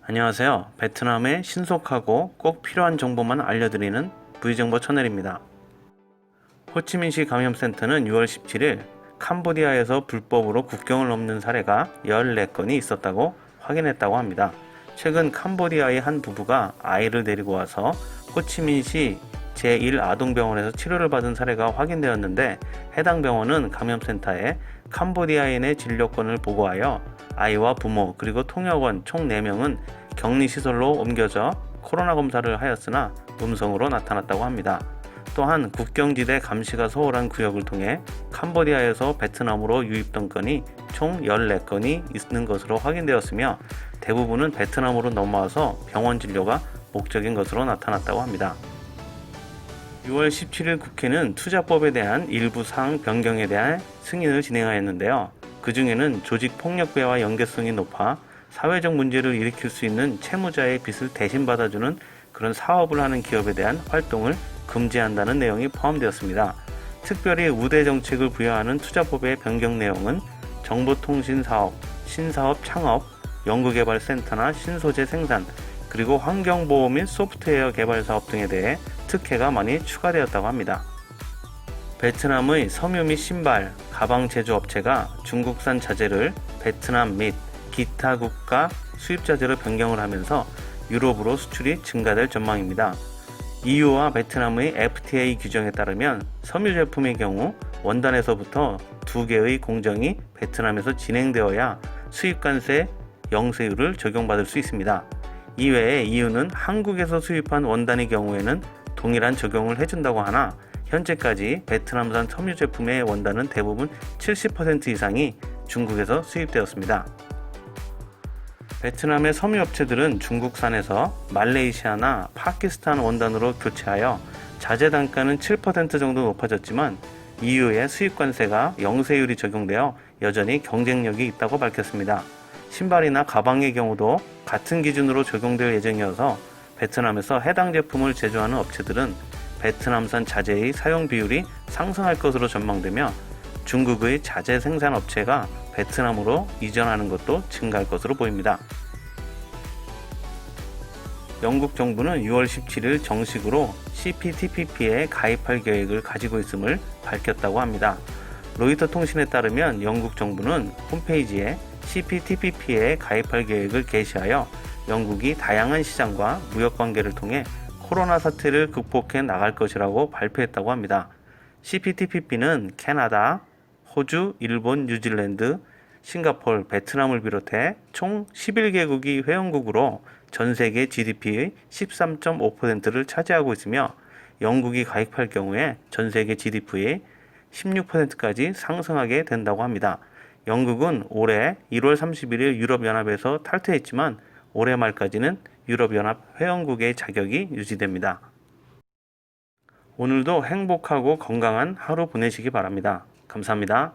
안녕하세요. 베트남의 신속하고 꼭 필요한 정보만 알려드리는 V정보 채널입니다. 호치민시 감염센터는 6월 17일 캄보디아에서 불법으로 국경을 넘는 사례가 14건이 있었다고 확인했다고 합니다. 최근 캄보디아의 한 부부가 아이를 데리고 와서 호치민시 제1아동병원에서 치료를 받은 사례가 확인되었는데, 해당 병원은 감염센터에 캄보디아인의 진료권을 보고하여 아이와 부모 그리고 통역원 총 4명은 격리시설로 옮겨져 코로나 검사를 하였으나 음성으로 나타났다고 합니다. 또한 국경지대 감시가 소홀한 구역을 통해 캄보디아에서 베트남으로 유입된 건이 총 14건이 있는 것으로 확인되었으며, 대부분은 베트남으로 넘어와서 병원 진료가 목적인 것으로 나타났다고 합니다. 6월 17일 국회는 투자법에 대한 일부 사항 변경에 대한 승인을 진행하였는데요. 그 중에는 조직폭력배와 연계성이 높아 사회적 문제를 일으킬 수 있는 채무자의 빚을 대신 받아주는 그런 사업을 하는 기업에 대한 활동을 금지한다는 내용이 포함되었습니다. 특별히 우대 정책을 부여하는 투자법의 변경 내용은 정보통신사업, 신사업 창업, 연구개발센터나 신소재 생산, 그리고 환경보호 및 소프트웨어 개발 사업 등에 대해 특혜가 많이 추가되었다고 합니다. 베트남의 섬유 및 신발, 가방 제조업체가 중국산 자재를 베트남 및 기타 국가 수입 자재로 변경을 하면서 유럽으로 수출이 증가될 전망입니다. EU와 베트남의 FTA 규정에 따르면 섬유 제품의 경우 원단에서부터 2개의 공정이 베트남에서 진행되어야 수입관세 영세율을 적용받을 수 있습니다. 이외에 EU는 한국에서 수입한 원단의 경우에는 동일한 적용을 해준다고 하나, 현재까지 베트남산 섬유 제품의 원단은 대부분 70% 이상이 중국에서 수입되었습니다. 베트남의 섬유 업체들은 중국산에서 말레이시아나 파키스탄 원단으로 교체하여 자재 단가는 7% 정도 높아졌지만 EU의 수입관세가 영세율이 적용되어 여전히 경쟁력이 있다고 밝혔습니다. 신발이나 가방의 경우도 같은 기준으로 적용될 예정이어서 베트남에서 해당 제품을 제조하는 업체들은 베트남산 자재의 사용 비율이 상승할 것으로 전망되며, 중국의 자재 생산 업체가 베트남으로 이전하는 것도 증가할 것으로 보입니다. 영국 정부는 6월 17일 정식으로 CPTPP에 가입할 계획을 가지고 있음을 밝혔다고 합니다. 로이터 통신에 따르면 영국 정부는 홈페이지에 CPTPP에 가입할 계획을 게시하여 영국이 다양한 시장과 무역 관계를 통해 코로나 사태를 극복해 나갈 것이라고 발표했다고 합니다. CPTPP는 캐나다, 호주, 일본, 뉴질랜드, 싱가포르, 베트남을 비롯해 총 11개국이 회원국으로 전 세계 GDP의 13.5%를 차지하고 있으며, 영국이 가입할 경우에 전 세계 GDP의 16%까지 상승하게 된다고 합니다. 영국은 올해 1월 31일 유럽연합에서 탈퇴했지만 올해 말까지는 유럽연합 회원국의 자격이 유지됩니다. 오늘도 행복하고 건강한 하루 보내시기 바랍니다. 감사합니다.